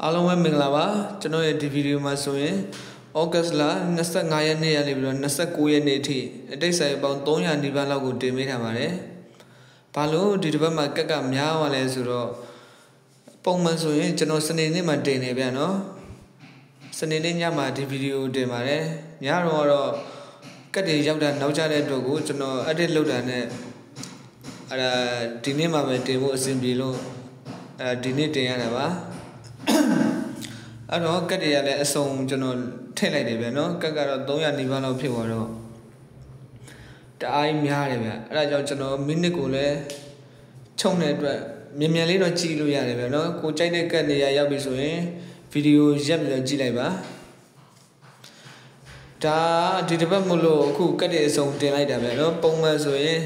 အားလုံးပဲမင်္ဂလာပါကျွန်တော်ရဲ့ဒီဗီဒီယိုမှာဆိုရင်ဩဂတ်စ်လ25ရက်နေ့ရနေပြီးတော့29ရက်နေ့အထိအတိတ်ဆိုင်ပေါင်း300နီးပါးလောက်ကိုတင်ပေးထားပါတယ်။ဘာလို့ဒီတစ်ပတ်မှာကက်ကများသွားလဲဆိုတော့ပုံမှန်ဆိုရင်ကျွန်တော်စနေနေ့မှာတင်နေပြန်နော်။စနေနေ့ညမှာဒီဗီဒီယိုတင်ပါတယ်။ညတော့ကက်တွေရောက်တာနောက်ကျတဲ့အတွက်ကိုကျွန်တော် edit လုပ်တာနဲ့ဒီနေ့မှာပဲတင်ဖို့အဆင်ပြေလို့ဒီနေ့တင်ရတာပါ။အဲ့တော့ကက်တွေကလည်းအစုံကျွန်တော်ထည့်လိုက်တယ်ဗျာနော်ကက်ကတော့300နီးပါးလောက်ဖြစ်သွားတော့တအားများတယ်ဗျာအဲ့ဒါကြောင့်ကျွန်တော်မိနစ်ကိုလည်းခြုံတဲ့အတွက်မြန်လေးတော့ကြည့်လို့ရတယ်ဗျာနော်ကိုကြိုက်တဲ့ကက်နေရာရောက်ပြီဆိုရင်ဗီဒီယိုရက်ပြီးတော့ကြည့်လိုက်ပါဒါဒီတစ်ပတ်မို့လို့အခုကက်တွေအစုံတင်လိုက်တာဗျာနော်ပုံမှန်ဆိုရင်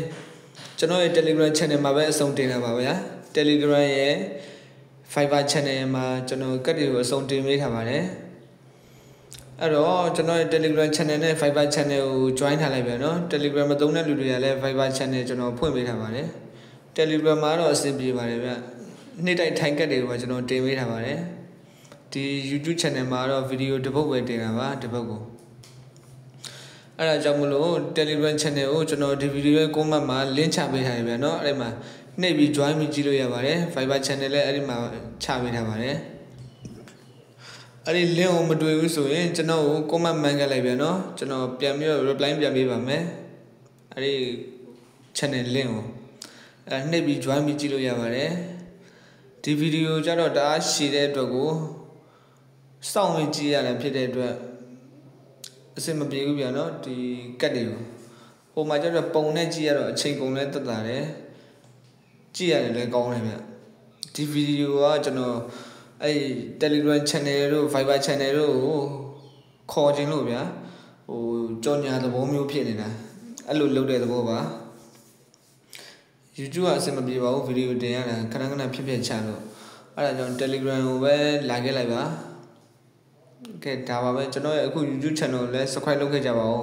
ကျွန်တော်ရဲ့ Telegram channel မှာပဲအစုံတင်တာပါဗျာ Telegram ရဲ့Fiverr channel မှာကျွန်တော်ကတ်တွေကိုအစုံတင်ပေးထားပါတယ်အဲ့တော့ကျွန်တော်ရဲ့ Telegram channel နဲ့ Fiverr channel ကို join ထားလိုက်ပြန်နော် Telegram မသုံးတဲ့လူတွေကလည်း Fiverr channel ကျွန်တော်ဖွင့်ပေးထားပါတယ် Telegram မှာတော့အဆင်ပြေပါတယ်ဗျနေ့တိုင်းထိုင်ကတ်တွေကိုကျွန်တော်တင်ပေးထားပါတယ်ဒီ YouTube channel မှာတော့ဗီဒီယိုတစ်ပုဒ်ပဲတင်တာပါတစ်ပုဒ်ကိုအဲ့ဒါကြောင့်မလို့ Telegram channel ကိုကျွန်တော်ဒီဗီဒီယိုရဲ့ comment မှာ link ချပေးထားရပြန်နော်အဲ့ဒီမှာနှိပ်ပြီး join ပြီးကြည့်လို့ရပါတယ် Fiverr channel လည်းအဲ့ဒီမှာချပေးထားပါတယ်အဲ့ဒီ link ကိုမတွေ့ဘူးဆိုရင်ကျွန်တော်ကို comment မှန်ခဲ့လိုက်ပြန်နော်ကျွန်တော်ပြန်ပြီး reply ပြန်ပေးပါမယ်အဲ့ဒီ channel link ကိုနှိပ်ပြီး join ပြီးကြည့်လို့ရပါတယ်ဒီဗီဒီယိုကျတော့တအားရှည်တဲ့အတွက်ကိုစောင့်ပြီးကြည့်ရတာဖြစ်တဲ့အတွက်အဆင်မပြေဘူးပြန်နော်ဒီကတ်တွေကိုဟိုမှာကျတော့ပုံနဲ့ကြည့်ရတော့အချိန်ကုန်လဲတက်တာတယ်ကြည့်ရတယ်လည်းကောင်းတယ်ဗျဒီဗီဒီယိုကကျွန်တော်အဲ့ Telegram channel တို့ Fiverr channel တို့ကိုခေါ်ခြင်းလို့ဗျာဟိုကြော်ညာသဘောမျိုးဖြစ်နေတာအဲ့လိုလုပ်တဲ့သဘောပါ YouTube ကအဆင်မပြေပါဘူးဗီဒီယိုတင်ရတာခဏခဏဖြစ်ဖြစ်ချလို့အဲ့ဒါကြောင့် Telegram ကိုပဲလာခဲ့လိုက်ပါကဲဒါပါပဲကျွန်တော်ရဲ့အခု YouTube channel ကိုလည်း subscribe လုပ်ခဲ့ကြပါဦး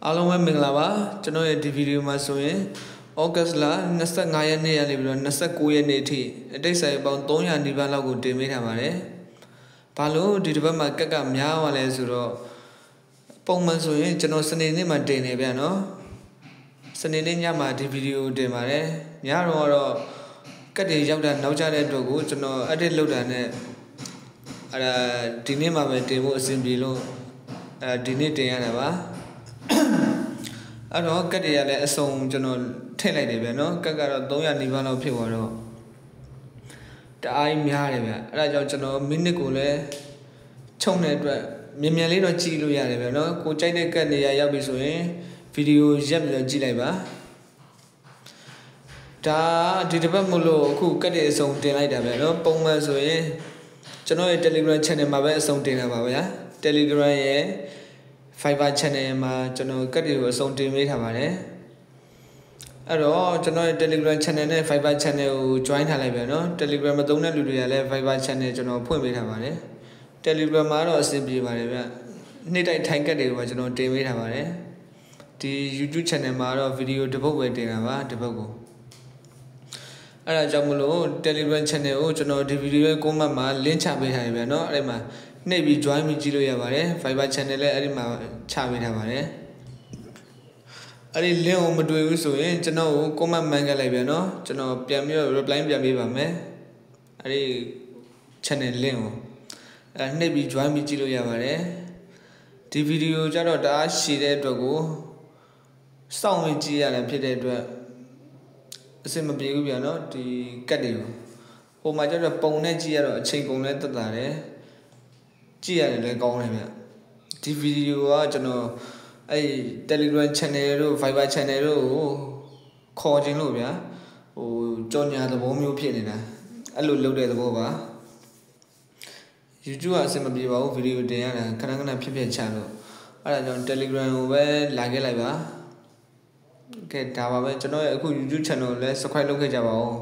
အားလုံးပဲမင်္ဂလာပါကျွန်တော်ရဲ့ဒီဗီဒီယိုမှာဆိုရင်ဩဂတ်စ်လ25ရက်နေ့ကနေပြီးတော့29ရက်နေ့အထိအတိတ်ဆိုင်ပေါင်း300နီးပါးလောက်ကိုတင်ပေးထားပါတယ်။ဘာလို့ဒီတစ်ပတ်မှာကက်ကများသွားလဲဆိုတော့ပုံမှန်ဆိုရင်ကျွန်တော်စနေနေ့မှာတင်နေပြန်နော်။စနေနေ့ညမှာဒီဗီဒီယိုတင်ပါတယ်။ညတော့ကက်တွေရောက်တာနောက်ကျတဲ့အတွက်ကိုကျွန်တော် edit လုပ်တာနဲ့ဒီနေ့မှာပဲတင်ဖို့အဆင်ပြေလို့ဒီနေ့တင်ရတာပါအဲ့တော့ကက်တွေကလည်းအစုံကျွန်တော်ထည့်လိုက်တယ်ဗျာနော်ကက်ကတော့300နီးပါးလောက်ဖြစ်သွားတော့တအားကြီးများတယ်ဗျာအဲ့ဒါကြောင့်ကျွန်တော်မိနစ်ကိုလည်းခြုံတဲ့အတွက်မြန်လေးတော့ကြည့်လို့ရတယ်ဗျာနော်ကိုကြိုက်တဲ့ကက်နေရာရောက်ပြီဆိုရင်ဗီဒီယိုရက်ပြီးတော့ကြည့်လိုက်ပါဒါဒီတစ်ပတ်မို့လို့အခုကက်တွေအစုံတင်လိုက်တာဗျာနော်ပုံမှန်ဆိုရင်ကျွန်တော်ရဲ့ Telegram channel မှာပဲအစုံတင်တာပါဗျာ Telegram ရဲ့ Fiverr channel မှာကျွန်တော်ကက်တွေကိုအစုံတင်ပေးထားပါတယ်အဲ့တော့ကျွန်တော်ရဲ့ Telegram channel နဲ့ Fiverr channel ကို join ထားလိုက်ပြန်နော် Telegram မသုံးတဲ့လူတွေကလည်း Fiverr channel ကျွန်တော်ဖွင့်ပေးထားပါတယ် Telegram မှာတော့အဆင်ပြေပါတယ်ဗျနေ့တိုင်းထိုင်ကက်တွေကိုကျွန်တော်တင်ပေးထားပါတယ်ဒီ YouTube channel မှာတော့ဗီဒီယိုတစ်ပုတ်ပဲတင်တာပါတစ်ပုတ်ကိုအဲ့ဒါကြောင့်မလို့ Telegram channel ကိုကျွန်တော်ဒီဗီဒီယိုရဲ့ comment မှာ link ချပေးထားရပြန်နော်အဲ့ဒီမှာနှိပ်ပြီး join ပြီးကြည့်လို့ရပါတယ် Fiverr channel လည်းအဲ့ဒီမှာချပေးထားပါတယ်အဲ့ဒီ link ကိုမတွေ့ဘူးဆိုရင်ကျွန်တော်ကို comment မှန်ခဲ့လိုက်ပြန်နော်ကျွန်တော်ပြန်ပြီး reply ပြန်ပေးပါမယ်အဲ့ဒီ channel link ကိုနှိပ်ပြီး join ပြီးကြည့်လို့ရပါတယ်ဒီဗီဒီယိုကျတော့တအားရှည်တဲ့အတွက်ကိုစောင့်ပြီးကြည့်ရတယ်ဖြစ်တဲ့အတွက်အဆင်မပြေဘူးပြန်နော်ဒီကတ်တွေကိုဟိုမှာကျတော့ပုံနဲ့ကြည့်ရတော့အချိန်ကုန်လဲတက်တာတယ်ကြည့်ရတယ်လည်းကောင်းတယ်ဗျဒီဗီဒီယိုကကျွန်တော်အဲ့ Telegram channel တို့ Fiverr channel တို့ကိုခေါ်ခြင်းလို့ဗျာဟိုကြော်ညာသဘောမျိုးဖြစ်နေတာအဲ့လိုလုပ်တဲ့သဘောပါ YouTube ကအဆင်မပြေပါဘူးဗီဒီယိုတင်ရတာခဏခဏဖြစ်ဖြစ်ချလို့အဲ့ဒါကြောင့် Telegram ကိုပဲလာခဲ့လိုက်ပါကဲဒါပါပဲကျွန်တော်ရဲ့အခု YouTube channel ကိုလည်း subscribe လုပ်ခဲ့ကြပါဦး